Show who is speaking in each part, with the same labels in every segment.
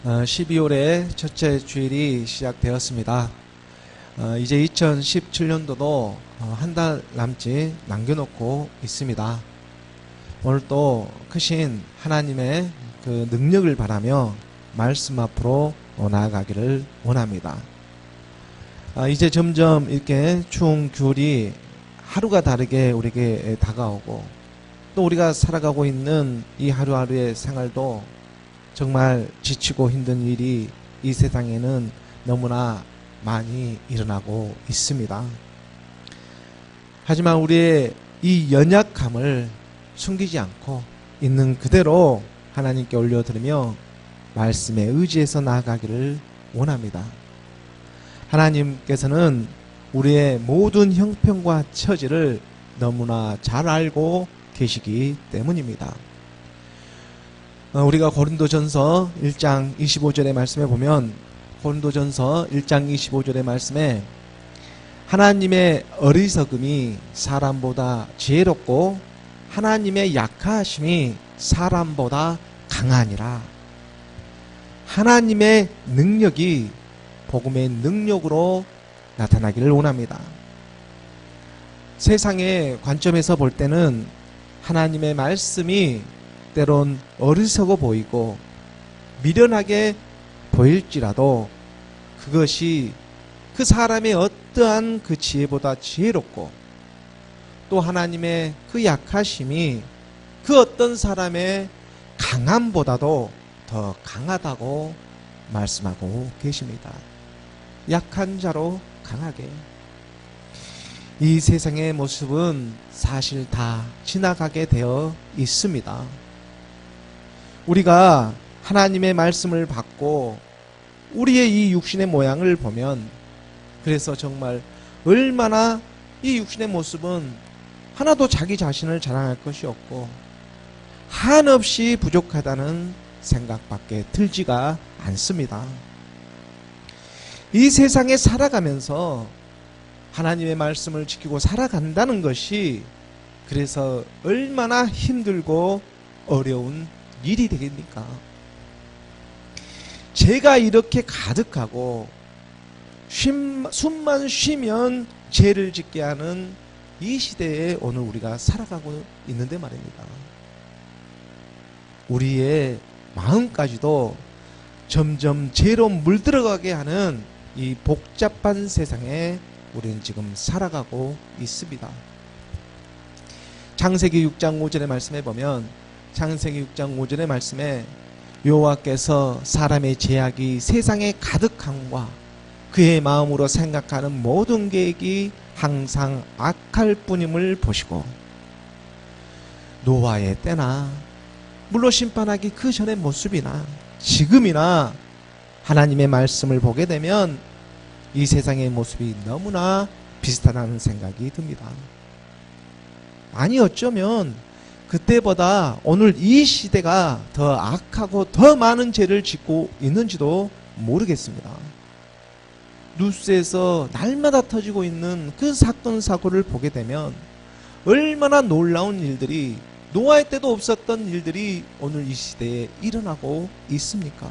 Speaker 1: 12월의 첫째 주일이 시작되었습니다. 이제 2017년도도 한 달 남짓 남겨놓고 있습니다. 오늘 또 크신 하나님의 그 능력을 바라며 말씀 앞으로 나아가기를 원합니다. 이제 점점 이렇게 추운 겨울이 하루가 다르게 우리에게 다가오고 또 우리가 살아가고 있는 이 하루하루의 생활도 정말 지치고 힘든 일이 이 세상에는 너무나 많이 일어나고 있습니다. 하지만 우리의 이 연약함을 숨기지 않고 있는 그대로 하나님께 올려드리며 말씀에 의지해서 나아가기를 원합니다. 하나님께서는 우리의 모든 형편과 처지를 너무나 잘 알고 계시기 때문입니다. 우리가 고린도전서 1장 25절의 말씀에 보면 고린도전서 1장 25절의 말씀에 하나님의 어리석음이 사람보다 지혜롭고 하나님의 약하심이 사람보다 강하니라. 하나님의 능력이 복음의 능력으로 나타나기를 원합니다. 세상의 관점에서 볼 때는 하나님의 말씀이 때론 어리석어 보이고 미련하게 보일지라도 그것이 그 사람의 어떠한 그 지혜보다 지혜롭고 또 하나님의 그 약하심이 그 어떤 사람의 강함보다도 더 강하다고 말씀하고 계십니다. 약한 자로 강하게. 이 세상의 모습은 사실 다 지나가게 되어 있습니다. 우리가 하나님의 말씀을 받고 우리의 이 육신의 모양을 보면 그래서 정말 얼마나 이 육신의 모습은 하나도 자기 자신을 자랑할 것이 없고 한없이 부족하다는 생각밖에 들지가 않습니다. 이 세상에 살아가면서 하나님의 말씀을 지키고 살아간다는 것이 그래서 얼마나 힘들고 어려운 일이 되겠습니까? 죄가 이렇게 가득하고 숨만 쉬면 죄를 짓게 하는 이 시대에 오늘 우리가 살아가고 있는데 말입니다. 우리의 마음까지도 점점 죄로 물들어가게 하는 이 복잡한 세상에 우리는 지금 살아가고 있습니다. 창세기 6장 5절의 말씀에 보면 창세기 6장 5절의 말씀에 여호와께서 사람의 죄악이 세상에 가득함과 그의 마음으로 생각하는 모든 계획이 항상 악할 뿐임을 보시고 노아의 때나 물로 심판하기 그 전의 모습이나 지금이나 하나님의 말씀을 보게 되면 이 세상의 모습이 너무나 비슷하다는 생각이 듭니다. 아니 어쩌면 그때보다 오늘 이 시대가 더 악하고 더 많은 죄를 짓고 있는지도 모르겠습니다. 뉴스에서 날마다 터지고 있는 그 사건 사고를 보게 되면 얼마나 놀라운 일들이 노아의 때도 없었던 일들이 오늘 이 시대에 일어나고 있습니까?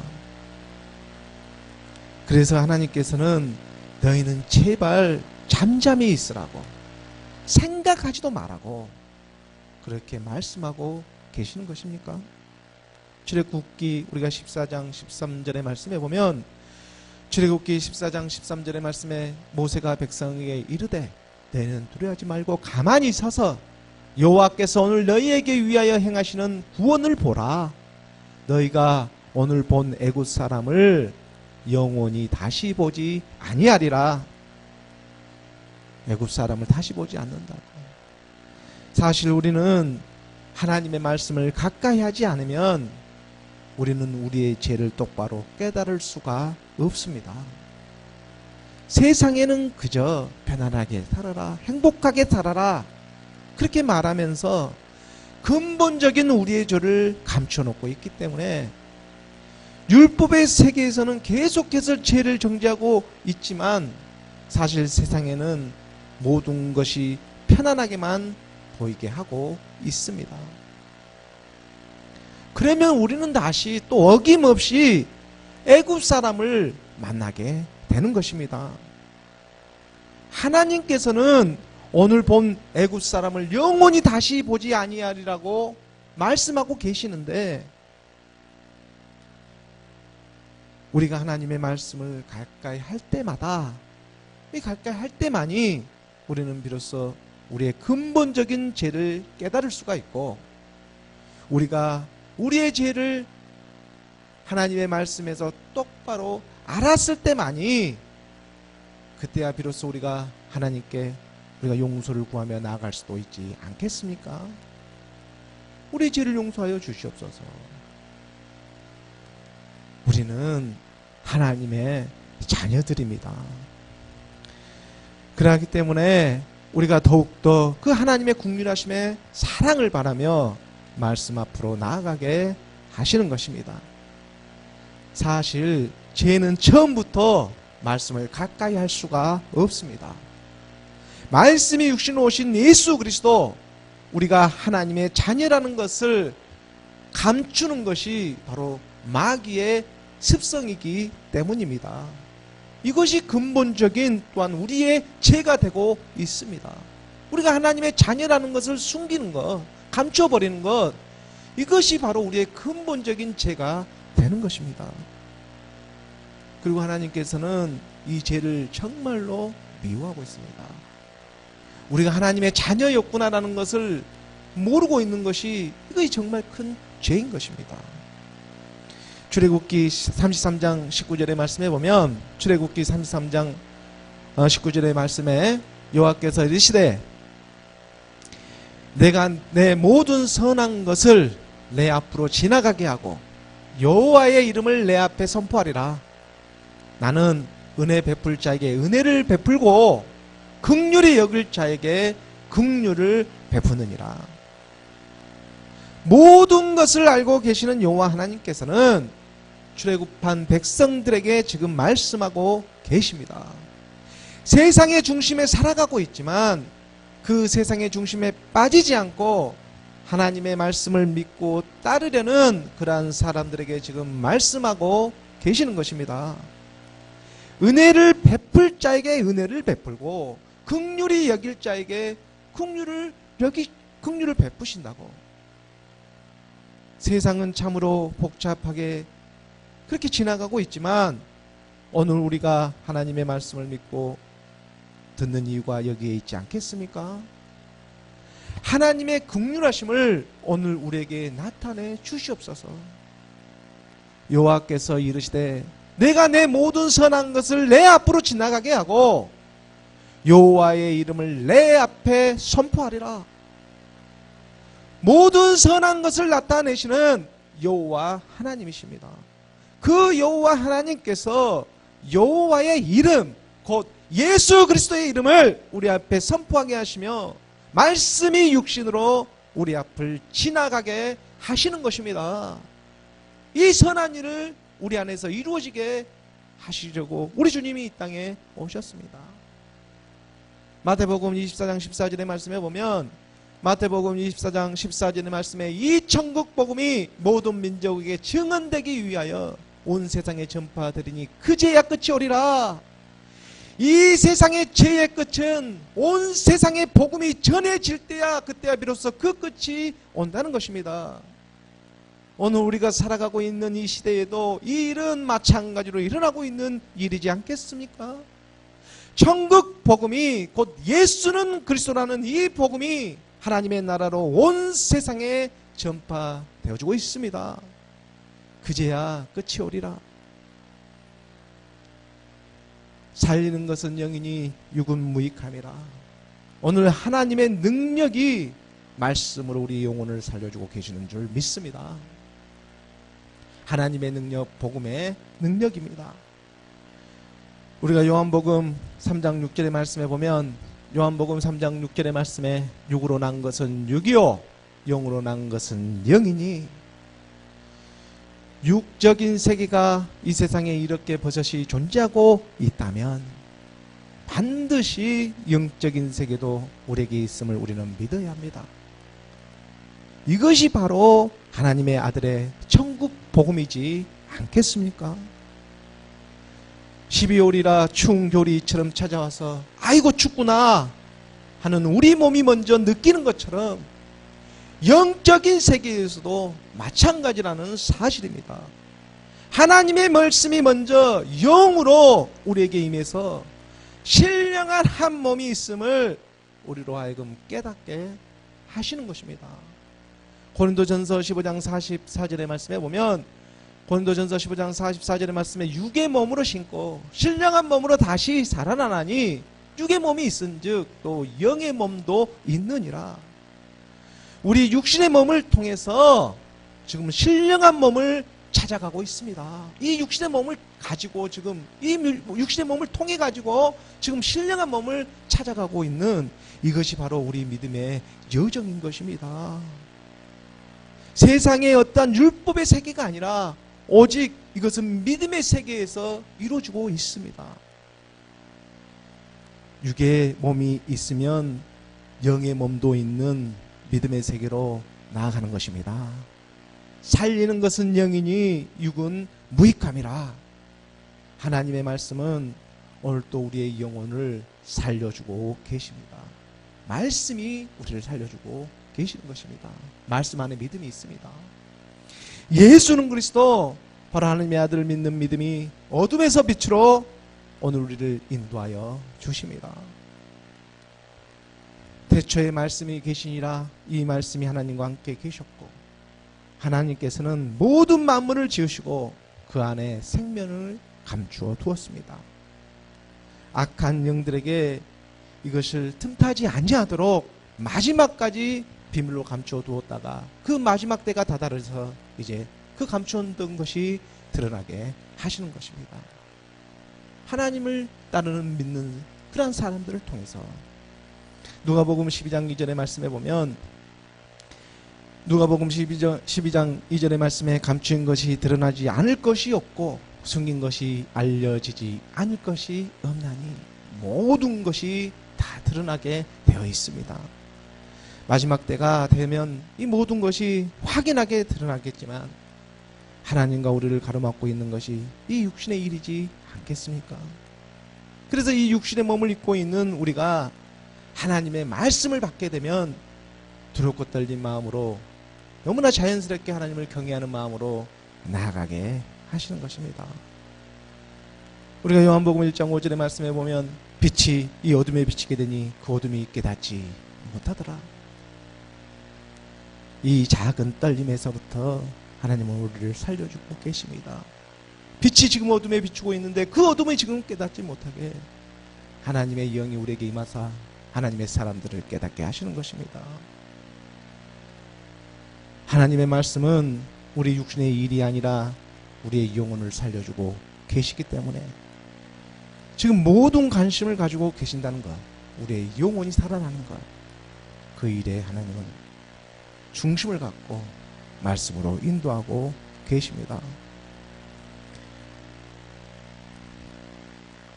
Speaker 1: 그래서 하나님께서는 너희는 제발 잠잠히 있으라고 생각하지도 말라고 그렇게 말씀하고 계시는 것입니까? 출애굽기 우리가 14장 13절의 말씀에 보면 출애굽기 14장 13절의 말씀에 모세가 백성에게 이르되 너희는 두려워하지 말고 가만히 서서 여호와께서 오늘 너희에게 위하여 행하시는 구원을 보라. 너희가 오늘 본 애굽 사람을 영원히 다시 보지 아니하리라. 애굽 사람을 다시 보지 않는다고. 사실 우리는 하나님의 말씀을 가까이 하지 않으면 우리는 우리의 죄를 똑바로 깨달을 수가 없습니다. 세상에는 그저 편안하게 살아라, 행복하게 살아라 그렇게 말하면서 근본적인 우리의 죄를 감춰놓고 있기 때문에 율법의 세계에서는 계속해서 죄를 정죄하고 있지만 사실 세상에는 모든 것이 편안하게만 보이게 하고 있습니다. 그러면 우리는 다시 또 어김없이 애굽 사람을 만나게 되는 것입니다. 하나님께서는 오늘 본 애굽 사람을 영원히 다시 보지 아니하리라고 말씀하고 계시는데, 우리가 하나님의 말씀을 가까이 할 때마다, 이 가까이 할 때만이 우리는 비로소 우리의 근본적인 죄를 깨달을 수가 있고, 우리가 우리의 죄를 하나님의 말씀에서 똑바로 알았을 때만이, 그때야 비로소 우리가 하나님께 우리가 용서를 구하며 나아갈 수도 있지 않겠습니까? 우리 죄를 용서하여 주시옵소서. 우리는 하나님의 자녀들입니다. 그렇기 때문에 우리가 더욱더 그 하나님의 국률하심의 사랑을 바라며 말씀 앞으로 나아가게 하시는 것입니다. 사실 죄는 처음부터 말씀을 가까이 할 수가 없습니다. 말씀이 육신으로 오신 예수 그리스도, 우리가 하나님의 자녀라는 것을 감추는 것이 바로 마귀의 습성이기 때문입니다. 이것이 근본적인 또한 우리의 죄가 되고 있습니다. 우리가 하나님의 자녀라는 것을 숨기는 것, 감춰버리는 것, 이것이 바로 우리의 근본적인 죄가 되는 것입니다. 그리고 하나님께서는 이 죄를 정말로 미워하고 있습니다. 우리가 하나님의 자녀였구나라는 것을 모르고 있는 것이, 이것이 정말 큰 죄인 것입니다. 출애굽기 33장 19절의 말씀에 보면, 출애굽기 33장 19절의 말씀에 여호와께서 이르시되 내가 내 모든 선한 것을 내 앞으로 지나가게 하고 여호와의 이름을 내 앞에 선포하리라. 나는 은혜 베풀 자에게 은혜를 베풀고 긍휼히 여길 자에게 긍휼을 베푸느니라. 모든 것을 알고 계시는 여호와 하나님께서는 출애굽한 백성들에게 지금 말씀하고 계십니다. 세상의 중심에 살아가고 있지만 그 세상의 중심에 빠지지 않고 하나님의 말씀을 믿고 따르려는 그러한 사람들에게 지금 말씀하고 계시는 것입니다. 은혜를 베풀 자에게 은혜를 베풀고 긍휼히 여길 자에게 긍휼을 베푸신다고. 세상은 참으로 복잡하게 그렇게 지나가고 있지만, 오늘 우리가 하나님의 말씀을 믿고 듣는 이유가 여기에 있지 않겠습니까? 하나님의 긍휼하심을 오늘 우리에게 나타내 주시옵소서. 여호와께서 이르시되 내가 내 모든 선한 것을 내 앞으로 지나가게 하고 여호와의 이름을 내 앞에 선포하리라. 모든 선한 것을 나타내시는 여호와 하나님이십니다. 그 여호와 하나님께서 여호와의 이름, 곧 예수 그리스도의 이름을 우리 앞에 선포하게 하시며 말씀이 육신으로 우리 앞을 지나가게 하시는 것입니다. 이 선한 일을 우리 안에서 이루어지게 하시려고 우리 주님이 이 땅에 오셨습니다. 마태복음 24장 14절의 말씀에 보면, 마태복음 24장 14절의 말씀에 이 천국 복음이 모든 민족에게 증언되기 위하여 온 세상에 전파되리니 그 죄의 끝이 오리라. 이 세상의 죄의 끝은 온 세상의 복음이 전해질 때야, 그때야 비로소 그 끝이 온다는 것입니다. 오늘 우리가 살아가고 있는 이 시대에도 이 일은 마찬가지로 일어나고 있는 일이지 않겠습니까? 천국 복음이, 곧 예수는 그리스도라는 이 복음이 하나님의 나라로 온 세상에 전파되어지고 있습니다. 그제야 끝이 오리라. 살리는 것은 영이니 육은 무익함이라. 오늘 하나님의 능력이 말씀으로 우리 영혼을 살려주고 계시는 줄 믿습니다. 하나님의 능력, 복음의 능력입니다. 우리가 요한복음 3장 6절의 말씀에 보면, 요한복음 3장 6절의 말씀에 육으로 난 것은 육이요 영으로 난 것은 영이니, 육적인 세계가 이 세상에 이렇게 버젓이 존재하고 있다면 반드시 영적인 세계도 우리에게 있음을 우리는 믿어야 합니다. 이것이 바로 하나님의 아들의 천국 복음이지 않겠습니까? 12월이라 추운 겨울이 이처럼 찾아와서 아이고 춥구나 하는 우리 몸이 먼저 느끼는 것처럼 영적인 세계에서도 마찬가지라는 사실입니다. 하나님의 말씀이 먼저 영으로 우리에게 임해서 신령한 한 몸이 있음을 우리로 하여금 깨닫게 하시는 것입니다. 고린도전서 15장 44절의 말씀에 보면, 고린도전서 15장 44절의 말씀에 육의 몸으로 신고 신령한 몸으로 다시 살아나나니 육의 몸이 있은즉 또 영의 몸도 있느니라. 우리 육신의 몸을 통해서 지금 신령한 몸을 찾아가고 있습니다. 이 육신의 몸을 가지고 지금 이 육신의 몸을 통해 가지고 지금 신령한 몸을 찾아가고 있는 이것이 바로 우리 믿음의 여정인 것입니다. 세상의 어떤 율법의 세계가 아니라 오직 이것은 믿음의 세계에서 이루어지고 있습니다. 육의 몸이 있으면 영의 몸도 있는 믿음의 세계로 나아가는 것입니다. 살리는 것은 영이니 육은 무익함이라. 하나님의 말씀은 오늘 또 우리의 영혼을 살려주고 계십니다. 말씀이 우리를 살려주고 계시는 것입니다. 말씀 안에 믿음이 있습니다. 예수는 그리스도, 바로 하나님의 아들을 믿는 믿음이 어둠에서 빛으로 오늘 우리를 인도하여 주십니다. 태초에 말씀이 계시니라. 이 말씀이 하나님과 함께 계셨고 하나님께서는 모든 만물을 지으시고 그 안에 생명을 감추어 두었습니다. 악한 영들에게 이것을 틈타지 아니하도록 마지막까지 비밀로 감추어 두었다가 그 마지막 때가 다다라서 이제 그 감추었던 것이 드러나게 하시는 것입니다. 하나님을 따르는 믿는 그러한 사람들을 통해서 누가복음 12장 2절의 말씀에 보면, 누가복음 12장 2절의 말씀에 감추인 것이 드러나지 않을 것이 없고 숨긴 것이 알려지지 않을 것이 없나니 모든 것이 다 드러나게 되어 있습니다. 마지막 때가 되면 이 모든 것이 확연하게 드러나겠지만 하나님과 우리를 가로막고 있는 것이 이 육신의 일이지 않겠습니까? 그래서 이 육신의 몸을 입고 있는 우리가 하나님의 말씀을 받게 되면 두렵고 떨린 마음으로 너무나 자연스럽게 하나님을 경외하는 마음으로 나아가게 하시는 것입니다. 우리가 요한복음 1장 5절의 말씀에 보면 빛이 이 어둠에 비치게 되니 그 어둠이 깨닫지 못하더라. 이 작은 떨림에서부터 하나님은 우리를 살려주고 계십니다. 빛이 지금 어둠에 비추고 있는데 그 어둠을 지금 깨닫지 못하게 하나님의 영이 우리에게 임하사 하나님의 사람들을 깨닫게 하시는 것입니다. 하나님의 말씀은 우리 육신의 일이 아니라 우리의 영혼을 살려주고 계시기 때문에 지금 모든 관심을 가지고 계신다는 것, 우리의 영혼이 살아나는 것, 그 일에 하나님은 중심을 갖고 말씀으로 인도하고 계십니다.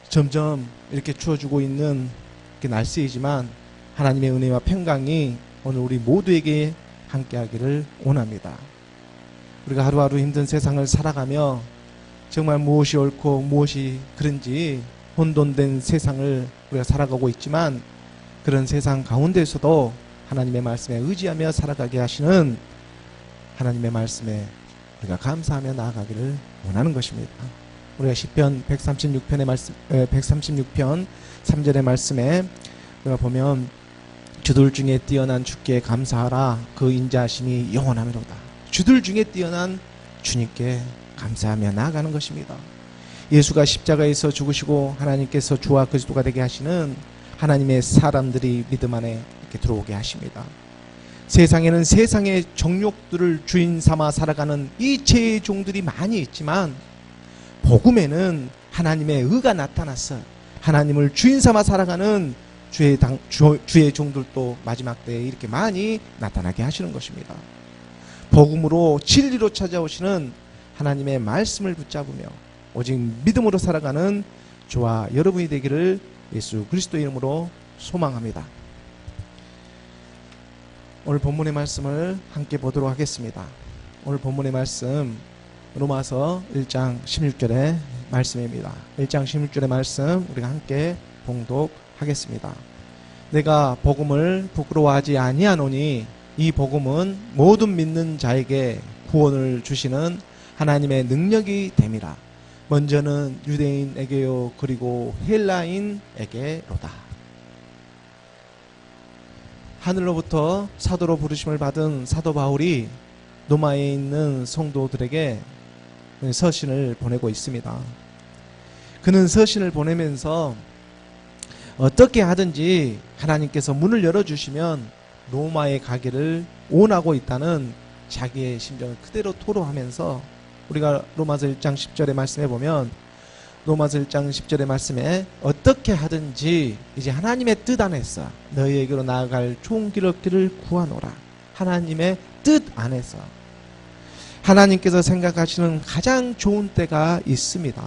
Speaker 1: 점점 이렇게 추워지고 있는 날씨이지만 하나님의 은혜와 평강이 오늘 우리 모두에게 함께하기를 원합니다. 우리가 하루하루 힘든 세상을 살아가며 정말 무엇이 옳고 무엇이 그른지 혼돈된 세상을 우리가 살아가고 있지만 그런 세상 가운데서도 하나님의 말씀에 의지하며 살아가게 하시는 하나님의 말씀에 우리가 감사하며 나아가기를 원하는 것입니다. 우리가 시편 136편의 말씀, 136편 3절의 말씀에 우리가 보면 주들 중에 뛰어난 주께 감사하라. 그 인자하심이 영원하리로다. 주들 중에 뛰어난 주님께 감사하며 나아가는 것입니다. 예수가 십자가에서 죽으시고 하나님께서 주와 그리스도가 되게 하시는 하나님의 사람들이 믿음 안에 이렇게 들어오게 하십니다. 세상에는 세상의 정욕들을 주인 삼아 살아가는 이 죄의 종들이 많이 있지만 복음에는 하나님의 의가 나타났어 하나님을 주인 삼아 살아가는 주의 종들도 마지막 때에 이렇게 많이 나타나게 하시는 것입니다. 복음으로 진리로 찾아오시는 하나님의 말씀을 붙잡으며 오직 믿음으로 살아가는 저와 여러분이 되기를 예수 그리스도의 이름으로 소망합니다. 오늘 본문의 말씀을 함께 보도록 하겠습니다. 오늘 본문의 말씀 로마서 1장 16절에 말씀입니다. 1장 16절의 말씀 우리가 함께 봉독하겠습니다. 내가 복음을 부끄러워하지 아니하노니 이 복음은 모든 믿는 자에게 구원을 주시는 하나님의 능력이 됨이라. 먼저는 유대인에게요 그리고 헬라인에게로다. 하늘로부터 사도로 부르심을 받은 사도 바울이 로마에 있는 성도들에게 서신을 보내고 있습니다. 그는 서신을 보내면서 어떻게 하든지 하나님께서 문을 열어주시면 로마에 가기를 원하고 있다는 자기의 심정을 그대로 토로하면서 우리가 로마서 1장 10절의 말씀에 보면 로마서 1장 10절의 말씀에 어떻게 하든지 이제 하나님의 뜻 안에서 너희에게로 나아갈 좋은 길 얻기를 구하노라. 하나님의 뜻 안에서 하나님께서 생각하시는 가장 좋은 때가 있습니다.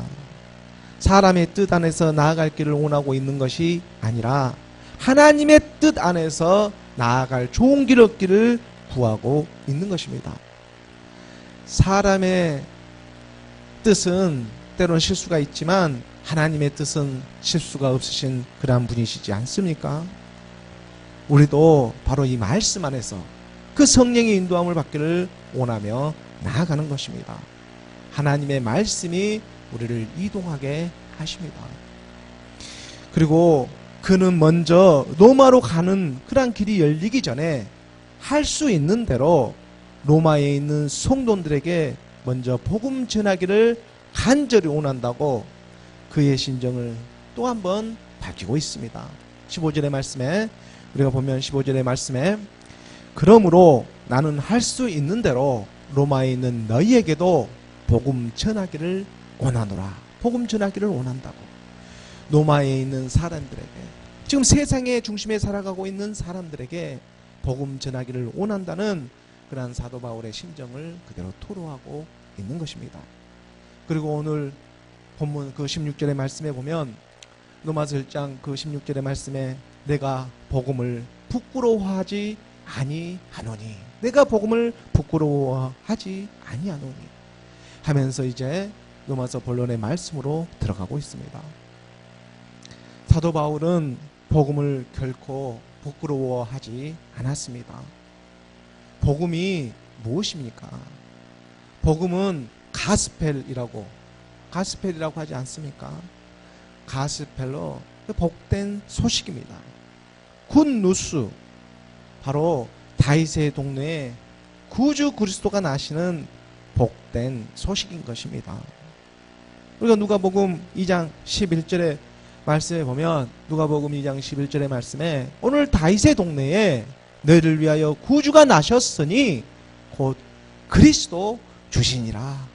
Speaker 1: 사람의 뜻 안에서 나아갈 길을 원하고 있는 것이 아니라 하나님의 뜻 안에서 나아갈 좋은 길 얻기를 구하고 있는 것입니다. 사람의 뜻은 때로는 실수가 있지만 하나님의 뜻은 실수가 없으신 그러한 분이시지 않습니까? 우리도 바로 이 말씀 안에서 그 성령의 인도함을 받기를 원하며 나아가는 것입니다. 하나님의 말씀이 우리를 이동하게 하십니다. 그리고 그는 먼저 로마로 가는 그런 길이 열리기 전에 할 수 있는 대로 로마에 있는 성도들에게 먼저 복음 전하기를 간절히 원한다고 그의 심정을 또 한 번 밝히고 있습니다. 15절의 말씀에 우리가 보면 15절의 말씀에 그러므로 나는 할 수 있는 대로 로마에 있는 너희에게도 복음 전하기를 원하노라. 복음 전하기를 원한다고. 로마에 있는 사람들에게, 지금 세상의 중심에 살아가고 있는 사람들에게 복음 전하기를 원한다는 그러한 사도 바울의 심정을 그대로 토로하고 있는 것입니다. 그리고 오늘 본문 그 16절의 말씀에 보면 로마서 1장 그 16절의 말씀에 내가 복음을 부끄러워하지 아니하노니, 내가 복음을 부끄러워하지 아니하노니 하면서 이제 로마서 본론의 말씀으로 들어가고 있습니다. 사도 바울은 복음을 결코 부끄러워하지 않았습니다. 복음이 무엇입니까? 복음은 가스펠이라고 하지 않습니까? 가스펠로 복된 소식입니다. 굿뉴스, 바로 다윗의 동네에 구주 그리스도가 나시는 복된 소식인 것입니다. 우리가 누가복음 2장 11절의 말씀에 보면 누가복음 2장 11절의 말씀에 오늘 다윗의 동네에 너희를 위하여 구주가 나셨으니 곧 그리스도 주시니라.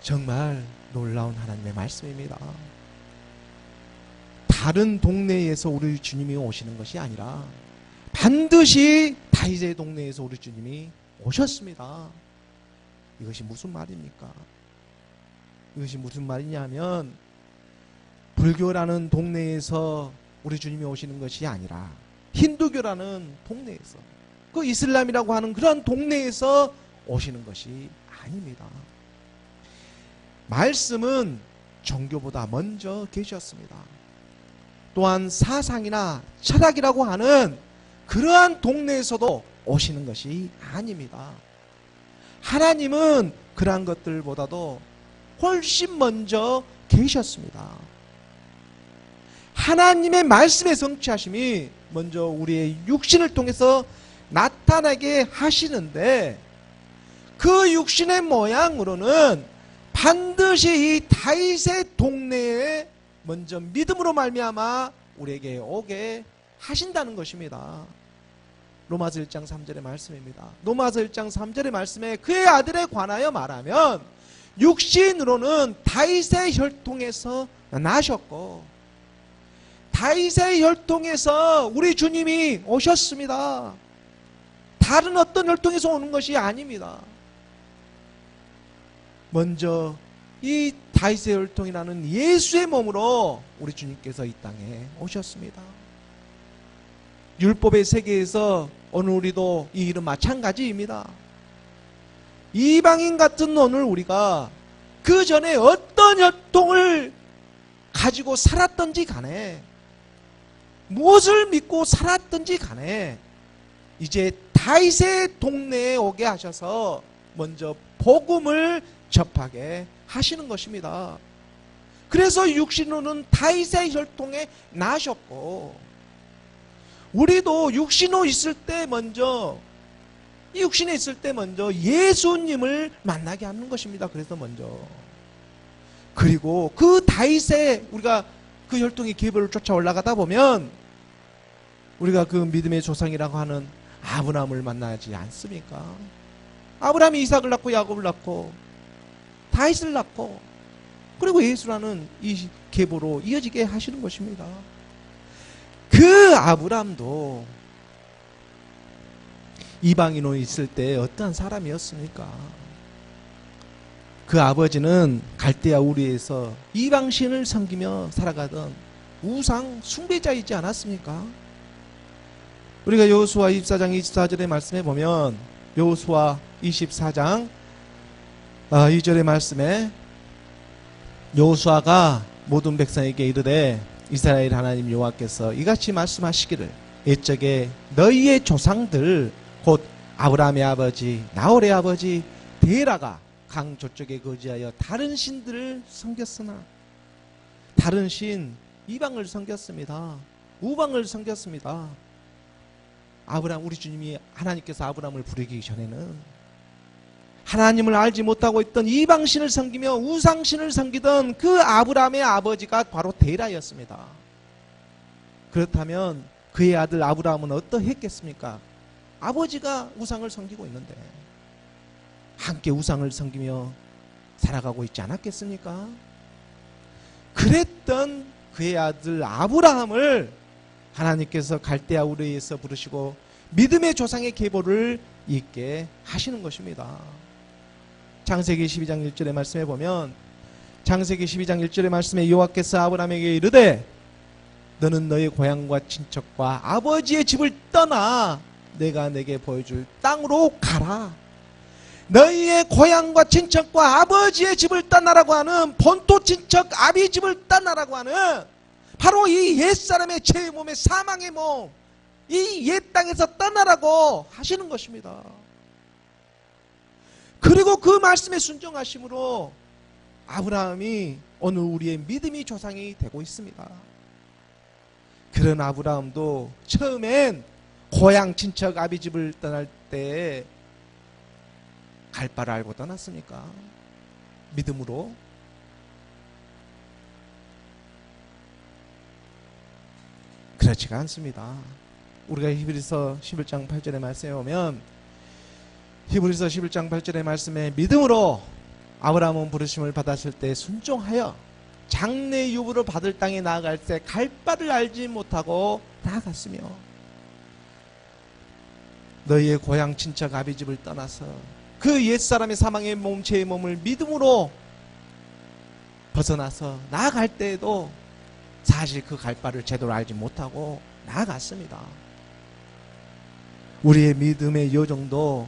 Speaker 1: 정말 놀라운 하나님의 말씀입니다. 다른 동네에서 우리 주님이 오시는 것이 아니라 반드시 다윗의 동네에서 우리 주님이 오셨습니다. 이것이 무슨 말입니까? 이것이 무슨 말이냐면 불교라는 동네에서 우리 주님이 오시는 것이 아니라 힌두교라는 동네에서, 그 이슬람이라고 하는 그런 동네에서 오시는 것이 아닙니다. 말씀은 종교보다 먼저 계셨습니다. 또한 사상이나 철학이라고 하는 그러한 동네에서도 오시는 것이 아닙니다. 하나님은 그러한 것들보다도 훨씬 먼저 계셨습니다. 하나님의 말씀의 성취하심이 먼저 우리의 육신을 통해서 나타나게 하시는데 그 육신의 모양으로는 반드시 이 다윗의 동네에 먼저 믿음으로 말미암아 우리에게 오게 하신다는 것입니다. 로마서 1장 3절의 말씀입니다. 로마서 1장 3절의 말씀에 그의 아들에 관하여 말하면 육신으로는 다윗의 혈통에서 나셨고 다윗의 혈통에서 우리 주님이 오셨습니다. 다른 어떤 혈통에서 오는 것이 아닙니다. 먼저 이 다윗의 혈통이라는 예수의 몸으로 우리 주님께서 이 땅에 오셨습니다. 율법의 세계에서 오늘 우리도 이 일은 마찬가지입니다. 이방인 같은 오늘 우리가 그 전에 어떤 혈통을 가지고 살았던지 간에, 무엇을 믿고 살았던지 간에 이제 다윗의 동네에 오게 하셔서 먼저 복음을 접하게 하시는 것입니다. 그래서 육신으로는 다윗의 혈통에 나셨고, 우리도 육신으로 있을 때 먼저, 이 육신에 있을 때 먼저 예수님을 만나게 하는 것입니다. 그래서 먼저. 그리고 그 다윗의, 우리가 그 혈통의 계보를 쫓아 올라가다 보면 우리가 그 믿음의 조상이라고 하는 아브라함을 만나지 않습니까? 아브라함이 이삭을 낳고 야곱을 낳고 다윗을 낳고, 그리고 예수라는 이 계보로 이어지게 하시는 것입니다. 그 아브라함도 이방인으로 있을 때 어떠한 사람이었습니까? 그 아버지는 갈대아 우르에서 이방신을 섬기며 살아가던 우상 숭배자이지 않았습니까? 우리가 여호수아 24장 24절의 말씀에 보면, 여호수아 24장 2절의 말씀에 여호수아가 모든 백성에게 이르되 이스라엘 하나님 여호와께서 이같이 말씀하시기를 옛적에 너희의 조상들 곧 아브라함의 아버지 나홀의 아버지 데라가 강 저쪽에 거주하여 다른 신들을 섬겼으나, 다른 신 이방을 섬겼습니다. 우방을 섬겼습니다. 아브라함, 우리 주님이 하나님께서 아브라함을 부르기 전에는 하나님을 알지 못하고 있던 이방신을 섬기며 우상신을 섬기던 그 아브라함의 아버지가 바로 데라였습니다. 그렇다면 그의 아들 아브라함은 어떠했겠습니까? 아버지가 우상을 섬기고 있는데 함께 우상을 섬기며 살아가고 있지 않았겠습니까? 그랬던 그의 아들 아브라함을 하나님께서 갈대아 우르에서 부르시고 믿음의 조상의 계보를 잇게 하시는 것입니다. 창세기 12장 1절의 말씀에 보면, 창세기 12장 1절의 말씀에 여호와께서 아브라함에게 이르되 너는 너의 고향과 친척과 아버지의 집을 떠나 내가 내게 보여줄 땅으로 가라. 너희의 고향과 친척과 아버지의 집을 떠나라고 하는, 본토 친척 아비 집을 떠나라고 하는 바로 이 옛사람의 죄의 몸의 사망의 몸, 이 옛 땅에서 떠나라고 하시는 것입니다. 그리고 그 말씀에 순종하심으로 아브라함이 오늘 우리의 믿음의 조상이 되고 있습니다. 그런 아브라함도 처음엔 고향 친척 아비 집을 떠날 때 갈 바를 알고 떠났습니까? 믿음으로. 그렇지가 않습니다. 우리가 히브리서 11장 8절의 말씀에 보면, 히브리서 11장 8절의 말씀에 믿음으로 아브라함은 부르심을 받았을 때 순종하여 장래 유부를 받을 땅에 나아갈 때 갈 바를 알지 못하고 나아갔으며, 너희의 고향 친척 아비 집을 떠나서 그 옛사람의 사망의 몸, 죄의 몸을 믿음으로 벗어나서 나아갈 때에도 사실 그 갈 바를 제대로 알지 못하고 나아갔습니다. 우리의 믿음의 여정도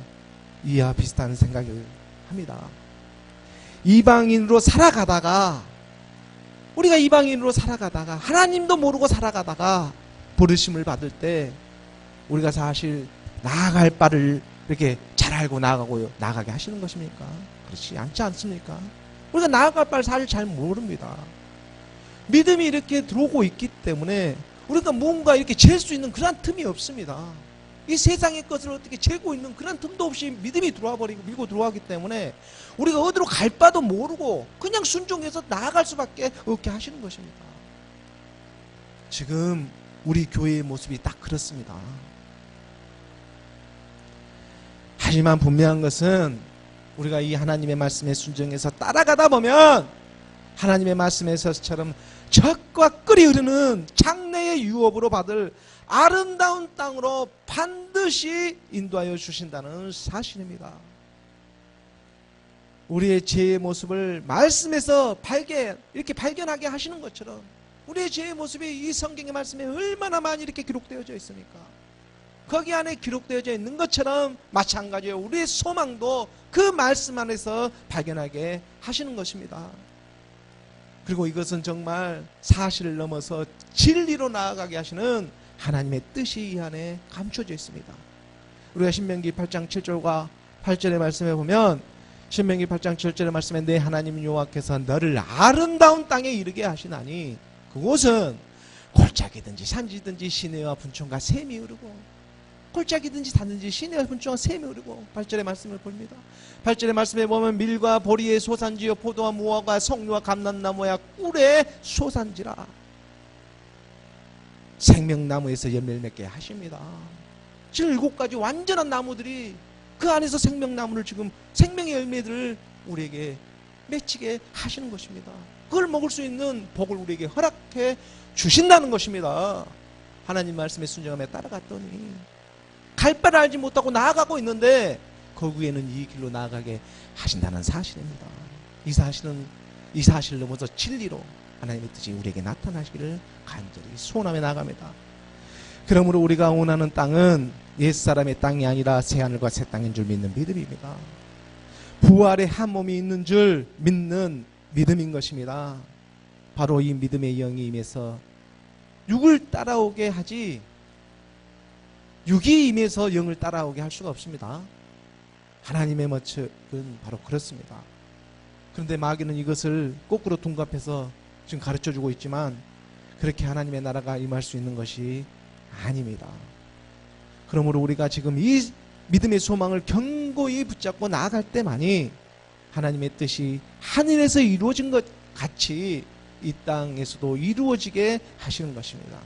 Speaker 1: 이와 비슷한 생각을 합니다. 이방인으로 살아가다가, 우리가 이방인으로 살아가다가 하나님도 모르고 살아가다가 부르심을 받을 때 우리가 사실 나아갈 바를 이렇게 잘 알고 나가게 하시는 것입니까? 그렇지 않지 않습니까? 우리가 나아갈 바를 사실 잘 모릅니다. 믿음이 이렇게 들어오고 있기 때문에 우리가 뭔가 이렇게 잴 수 있는 그런 틈이 없습니다. 이 세상의 것을 어떻게 재고 있는 그런 틈도 없이 믿음이 들어와 버리고 밀고 들어가기 때문에 우리가 어디로 갈 바도 모르고 그냥 순종해서 나아갈 수밖에 없게 하시는 것입니다. 지금 우리 교회의 모습이 딱 그렇습니다. 하지만 분명한 것은 우리가 이 하나님의 말씀에 순종해서 따라가다 보면 하나님의 말씀에서처럼 젖과 끓이 흐르는 장래의 유업으로 받을 아름다운 땅으로 반드시 인도하여 주신다는 사실입니다. 우리의 죄의 모습을 말씀에서 이렇게 발견하게 하시는 것처럼 우리의 죄의 모습이 이 성경의 말씀에 얼마나 많이 이렇게 기록되어져 있습니까? 거기 안에 기록되어져 있는 것처럼 마찬가지로 우리의 소망도 그 말씀 안에서 발견하게 하시는 것입니다. 그리고 이것은 정말 사실을 넘어서 진리로 나아가게 하시는 하나님의 뜻이 이 안에 감춰져 있습니다. 우리가 신명기 8장 7절과 8절의 말씀에 보면, 신명기 8장 7절의 말씀에 내 하나님 여호와께서 너를 아름다운 땅에 이르게 하시나니 그곳은 골짜기든지 산지든지 시내와 분촌과 샘이 흐르고, 골짜기든지 산든지 시내와 분촌과 샘이 흐르고, 8절의 말씀을 봅니다. 8절의 말씀에 보면 밀과 보리의 소산지요 포도와 무화과 석류와 감람나무야 꿀의 소산지라. 생명나무에서 열매를 맺게 하십니다. 지금 7가지 완전한 나무들이 그 안에서 생명나무를, 지금 생명의 열매들을 우리에게 맺히게 하시는 것입니다. 그걸 먹을 수 있는 복을 우리에게 허락해 주신다는 것입니다. 하나님 말씀에 순종하며 따라갔더니 갈 바를 알지 못하고 나아가고 있는데 거기에는 이 길로 나아가게 하신다는 사실입니다. 이 사실을 넘어서 진리로 하나님의 뜻이 우리에게 나타나시기를 간절히 소원하며 나아갑니다. 그러므로 우리가 원하는 땅은 옛사람의 땅이 아니라 새하늘과 새 땅인 줄 믿는 믿음입니다. 부활의 한 몸이 있는 줄 믿는 믿음인 것입니다. 바로 이 믿음의 영이 임해서 육을 따라오게 하지, 육이 임해서 영을 따라오게 할 수가 없습니다. 하나님의 법칙은 바로 그렇습니다. 그런데 마귀는 이것을 거꾸로 둔갑해서 지금 가르쳐주고 있지만 그렇게 하나님의 나라가 임할 수 있는 것이 아닙니다. 그러므로 우리가 지금 이 믿음의 소망을 견고히 붙잡고 나아갈 때만이 하나님의 뜻이 하늘에서 이루어진 것 같이 이 땅에서도 이루어지게 하시는 것입니다.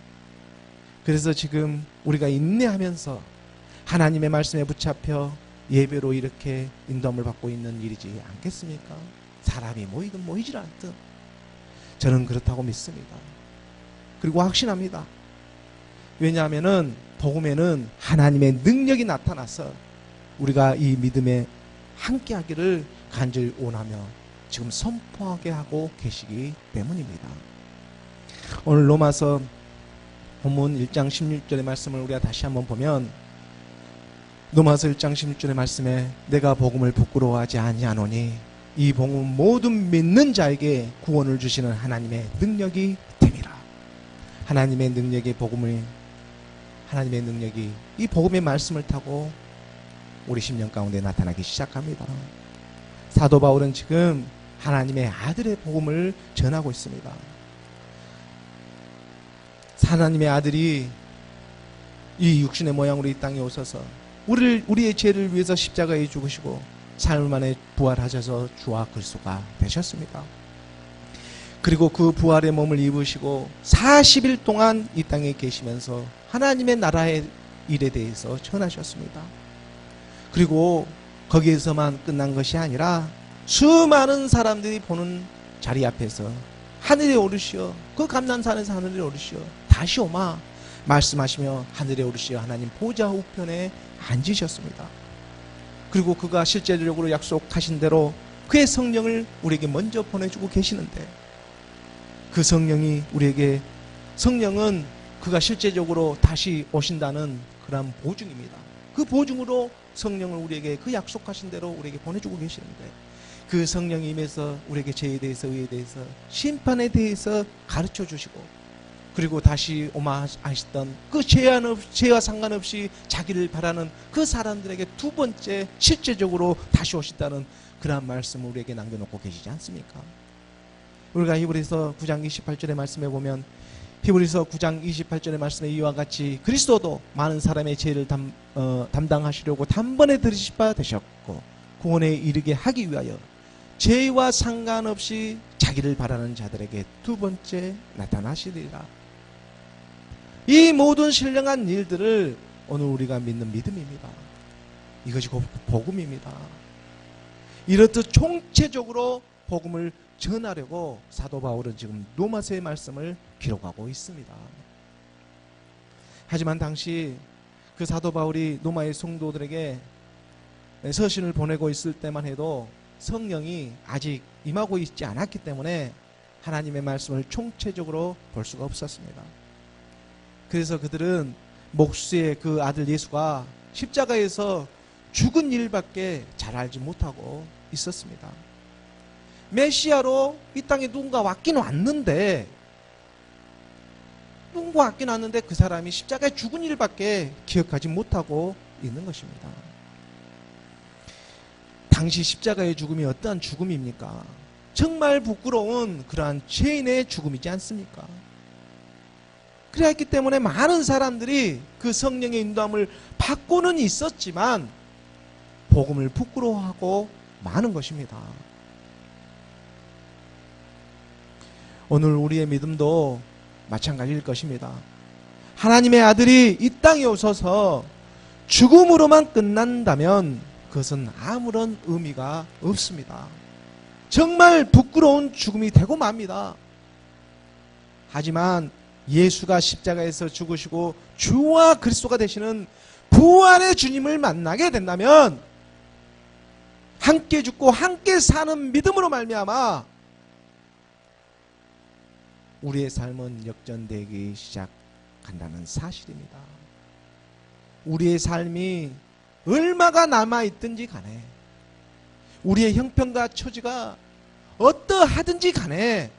Speaker 1: 그래서 지금 우리가 인내하면서 하나님의 말씀에 붙잡혀 예배로 이렇게 인도함을 받고 있는 일이지 않겠습니까? 사람이 모이든 모이질 않든 저는 그렇다고 믿습니다. 그리고 확신합니다. 왜냐하면은 복음에는 하나님의 능력이 나타나서 우리가 이 믿음에 함께하기를 간절히 원하며 지금 선포하게 하고 계시기 때문입니다. 오늘 로마서 본문 1장 16절의 말씀을 우리가 다시 한번 보면, 로마서 1장 16절의 말씀에 내가 복음을 부끄러워하지 아니하노니 이 복음 모든 믿는 자에게 구원을 주시는 하나님의 능력이 됨이라. 하나님의 능력의 복음을, 하나님의 능력이 이 복음의 말씀을 타고 우리 심령 가운데 나타나기 시작합니다. 사도 바울은 지금 하나님의 아들의 복음을 전하고 있습니다. 하나님의 아들이 이 육신의 모양으로 이 땅에 오셔서 우리의 죄를 위해서 십자가에 죽으시고 사흘 만에 부활하셔서 주와 그리스도가 되셨습니다. 그리고 그 부활의 몸을 입으시고 40일 동안 이 땅에 계시면서 하나님의 나라의 일에 대해서 전하셨습니다. 그리고 거기에서만 끝난 것이 아니라 수많은 사람들이 보는 자리 앞에서 하늘에 오르시어, 그 감람산에서 하늘에 오르시어 다시 오마 말씀하시며 하늘에 오르시어 하나님 보좌 우편에 앉으셨습니다. 그리고 그가 실제적으로 약속하신 대로 그의 성령을 우리에게 먼저 보내주고 계시는데, 그 성령이 우리에게, 성령은 그가 실제적으로 다시 오신다는 그런 보증입니다. 그 보증으로 성령을 우리에게 그 약속하신 대로 우리에게 보내주고 계시는데, 그 성령이 임해서 우리에게 죄에 대해서, 의에 대해서, 심판에 대해서 가르쳐 주시고, 그리고 다시 오마 하시던 그 죄와 상관없이 자기를 바라는 그 사람들에게 두 번째 실제적으로 다시 오신다는 그러한 말씀을 우리에게 남겨놓고 계시지 않습니까? 우리가 히브리서 9장 28절의 말씀에 보면, 히브리서 9장 28절의 말씀에 이와 같이 그리스도도 많은 사람의 죄를 담당하시려고 단번에 들으실 바 되셨고 구원에 이르게 하기 위하여 죄와 상관없이 자기를 바라는 자들에게 두 번째 나타나시리라. 이 모든 신령한 일들을 오늘 우리가 믿는 믿음입니다. 이것이 곧 복음입니다. 이렇듯 총체적으로 복음을 전하려고 사도 바울은 지금 로마서의 말씀을 기록하고 있습니다. 하지만 당시 그 사도 바울이 로마의 성도들에게 서신을 보내고 있을 때만 해도 성령이 아직 임하고 있지 않았기 때문에 하나님의 말씀을 총체적으로 볼 수가 없었습니다. 그래서 그들은 목수의 그 아들 예수가 십자가에서 죽은 일밖에 잘 알지 못하고 있었습니다. 메시아로 이 땅에 누군가 왔긴 왔는데 그 사람이 십자가에 죽은 일밖에 기억하지 못하고 있는 것입니다. 당시 십자가의 죽음이 어떠한 죽음입니까? 정말 부끄러운 그러한 죄인의 죽음이지 않습니까? 그랬기 때문에 많은 사람들이 그 성령의 인도함을 받고는 있었지만 복음을 부끄러워하고 많은 것입니다. 오늘 우리의 믿음도 마찬가지일 것입니다. 하나님의 아들이 이 땅에 오셔서 죽음으로만 끝난다면 그것은 아무런 의미가 없습니다. 정말 부끄러운 죽음이 되고 맙니다. 하지만 예수가 십자가에서 죽으시고 주와 그리스도가 되시는 부활의 주님을 만나게 된다면 함께 죽고 함께 사는 믿음으로 말미암아 우리의 삶은 역전되기 시작한다는 사실입니다. 우리의 삶이 얼마가 남아있든지 간에 우리의 형편과 처지가 어떠하든지 간에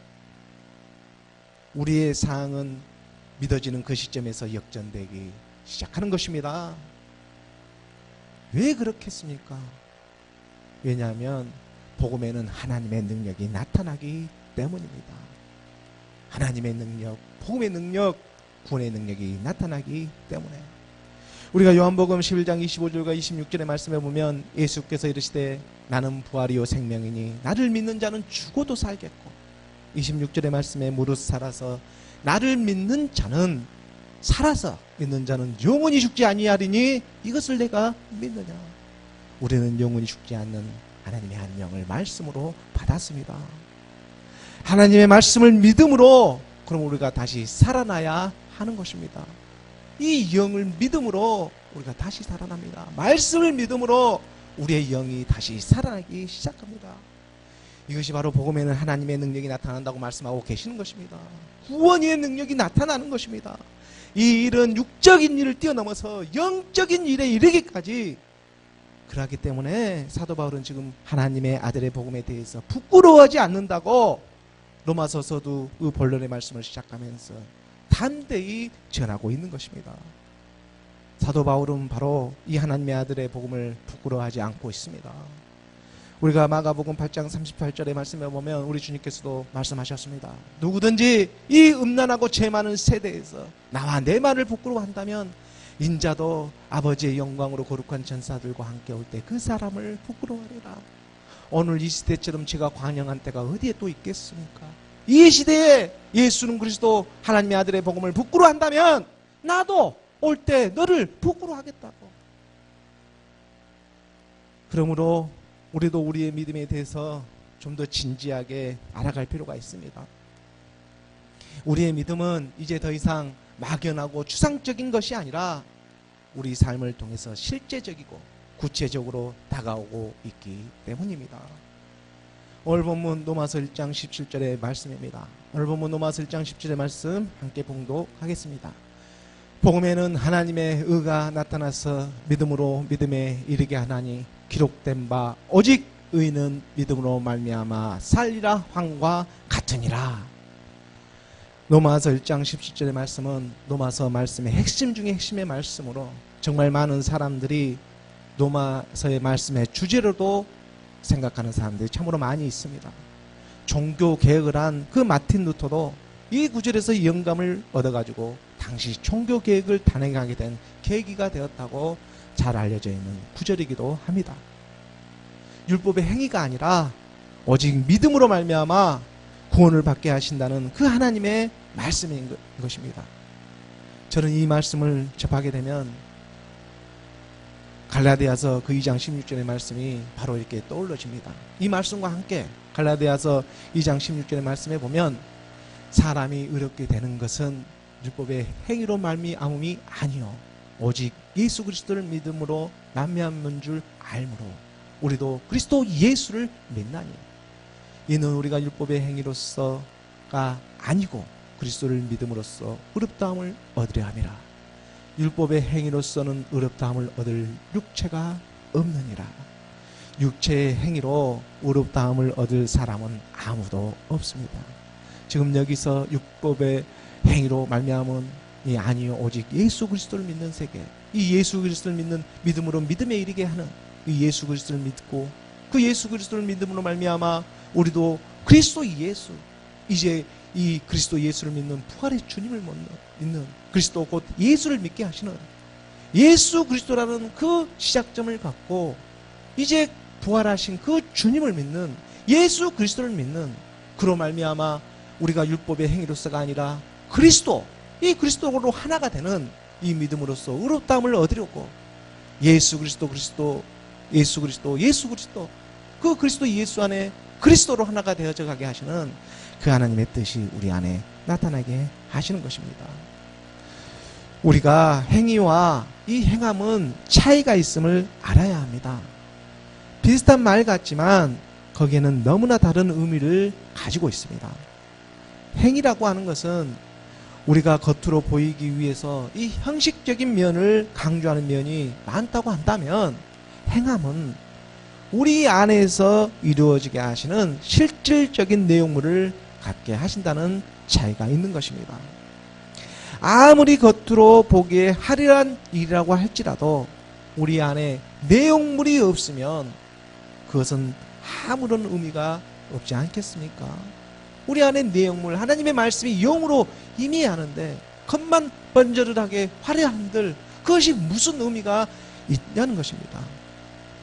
Speaker 1: 우리의 상황은 믿어지는 그 시점에서 역전되기 시작하는 것입니다. 왜 그렇겠습니까? 왜냐하면 복음에는 하나님의 능력이 나타나기 때문입니다. 하나님의 능력, 복음의 능력, 구원의 능력이 나타나기 때문에 우리가 요한복음 11장 25절과 26절의 말씀에 보면 예수께서 이르시되 나는 부활이요 생명이니 나를 믿는 자는 죽어도 살겠고 26절의 말씀에 무릇 살아서 나를 믿는 자는 살아서 믿는 자는 영원히 죽지 아니하리니 이것을 내가 믿느냐. 우리는 영원히 죽지 않는 하나님의 한 명을 말씀으로 받았습니다. 하나님의 말씀을 믿음으로 그럼 우리가 다시 살아나야 하는 것입니다. 이 영을 믿음으로 우리가 다시 살아납니다. 말씀을 믿음으로 우리의 영이 다시 살아나기 시작합니다. 이것이 바로 복음에는 하나님의 능력이 나타난다고 말씀하고 계시는 것입니다. 구원의 능력이 나타나는 것입니다. 이 일은 육적인 일을 뛰어넘어서 영적인 일에 이르기까지 그렇기 때문에 사도 바울은 지금 하나님의 아들의 복음에 대해서 부끄러워하지 않는다고 로마서서도 그 본론의 말씀을 시작하면서 담대히 전하고 있는 것입니다. 사도 바울은 바로 이 하나님의 아들의 복음을 부끄러워하지 않고 있습니다. 우리가 마가복음 8장 38절의 말씀에 보면 우리 주님께서도 말씀하셨습니다. 누구든지 이 음란하고 죄 많은 세대에서 나와 내 말을 부끄러워한다면 인자도 아버지의 영광으로 거룩한 전사들과 함께 올 때 그 사람을 부끄러워하리라. 오늘 이 시대처럼 제가 관영한 때가 어디에 또 있겠습니까? 이 시대에 예수는 그리스도 하나님의 아들의 복음을 부끄러워한다면 나도 올 때 너를 부끄러워하겠다고. 그러므로 우리도 우리의 믿음에 대해서 좀 더 진지하게 알아갈 필요가 있습니다. 우리의 믿음은 이제 더 이상 막연하고 추상적인 것이 아니라 우리 삶을 통해서 실제적이고 구체적으로 다가오고 있기 때문입니다. 오늘 본문 로마서 1장 17절의 말씀입니다. 오늘 본문 로마서 1장 17절의 말씀 함께 봉독하겠습니다. 복음에는 하나님의 의가 나타나서 믿음으로 믿음에 이르게 하나니 기록된 바 오직 의는 믿음으로 말미암아 살리라 함과 같으니라. 로마서 1장 17절의 말씀은 로마서 말씀의 핵심 중에 핵심의 말씀으로 정말 많은 사람들이 로마서의 말씀의 주제로도 생각하는 사람들이 참으로 많이 있습니다. 종교 개혁을 한 그 마틴 루터도 이 구절에서 영감을 얻어가지고 당시 종교 개혁을 단행하게 된 계기가 되었다고 잘 알려져 있는 구절이기도 합니다. 율법의 행위가 아니라 오직 믿음으로 말미암아 구원을 받게 하신다는 그 하나님의 말씀인 것입니다. 저는 이 말씀을 접하게 되면 갈라디아서 그 2장 16절의 말씀이 바로 이렇게 떠올라집니다. 이 말씀과 함께 갈라디아서 2장 16절의 말씀에 보면 사람이 의롭게 되는 것은 율법의 행위로 말미암음이 아니요 오직 예수 그리스도를 믿음으로 말미암은 줄 알므로 우리도 그리스도 예수를 믿나니 이는 우리가 율법의 행위로서가 아니고 그리스도를 믿음으로써 의롭다함을 얻으려 함이라. 율법의 행위로서는 의롭다함을 얻을 육체가 없느니라. 육체의 행위로 의롭다함을 얻을 사람은 아무도 없습니다. 지금 여기서 율법의 행위로 말미암음이 아니요 오직 예수 그리스도를 믿는 세계, 이 예수 그리스도를 믿는 믿음으로 믿음에 이르게 하는 이 예수 그리스도를 믿고 그 예수 그리스도를 믿음으로 말미암아 우리도 그리스도 예수, 이제 이 그리스도 예수를 믿는 부활의 주님을 믿는 그리스도 곧 예수를 믿게 하시는 예수 그리스도라는 그 시작점을 갖고 이제 부활하신 그 주님을 믿는 예수 그리스도를 믿는 그로 말미암아 우리가 율법의 행위로서가 아니라 그리스도, 이 그리스도로 하나가 되는 이 믿음으로써 의롭다함을 얻으려고 예수 그리스도 그 그리스도 예수 안에 그리스도로 하나가 되어져 가게 하시는 그 하나님의 뜻이 우리 안에 나타나게 하시는 것입니다. 우리가 행위와 이 행함은 차이가 있음을 알아야 합니다. 비슷한 말 같지만 거기에는 너무나 다른 의미를 가지고 있습니다. 행위라고 하는 것은 우리가 겉으로 보이기 위해서 이 형식적인 면을 강조하는 면이 많다고 한다면, 행함은 우리 안에서 이루어지게 하시는 실질적인 내용물을 갖게 하신다는 차이가 있는 것입니다. 아무리 겉으로 보기에 화려한 일이라고 할지라도 우리 안에 내용물이 없으면 그것은 아무런 의미가 없지 않겠습니까? 우리 안에 내용물, 하나님의 말씀이 영으로 임의하는데 겉만 번저르르하게 화려한들 그것이 무슨 의미가 있냐는 것입니다.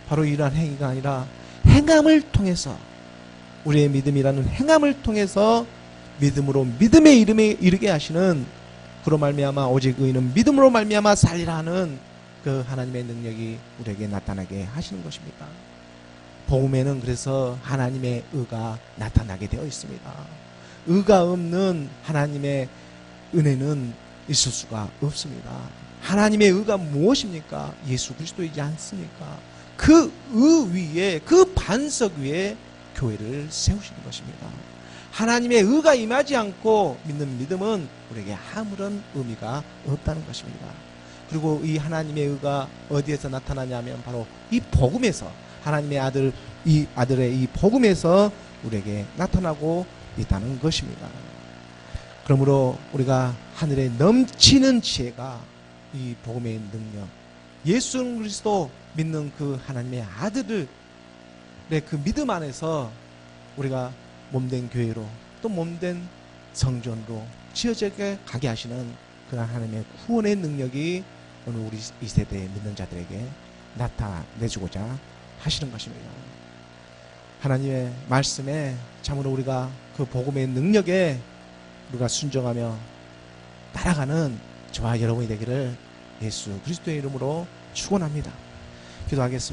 Speaker 1: 바로 이러한 행위가 아니라 행함을 통해서, 우리의 믿음이라는 행함을 통해서 믿음으로 믿음의 이름에 이르게 하시는, 그로 말미암아 오직 의인은 믿음으로 말미암아 살리라 하는 그 하나님의 능력이 우리에게 나타나게 하시는 것입니다. 복음에는 그래서 하나님의 의가 나타나게 되어 있습니다. 의가 없는 하나님의 은혜는 있을 수가 없습니다. 하나님의 의가 무엇입니까? 예수 그리스도이지 않습니까? 그 의 위에, 그 반석 위에 교회를 세우시는 것입니다. 하나님의 의가 임하지 않고 믿는 믿음은 우리에게 아무런 의미가 없다는 것입니다. 그리고 이 하나님의 의가 어디에서 나타나냐면 바로 이 복음에서, 하나님의 아들, 이 아들의 이 복음에서 우리에게 나타나고 있다는 것입니다. 그러므로 우리가 하늘에 넘치는 지혜가 이 복음의 능력, 예수 그리스도 믿는 그 하나님의 아들을 그 믿음 안에서 우리가 몸된 교회로, 또 몸된 성전으로 지어져 가게 하시는 그런 하나님의 구원의 능력이 오늘 우리 이 세대의 믿는 자들에게 나타내주고자 하시는 것입니다. 하나님의 말씀에 참으로 우리가 그 복음의 능력에 우리가 순종하며 따라가는 저와 여러분이 되기를 예수 그리스도의 이름으로 축원합니다. 기도하겠습니다.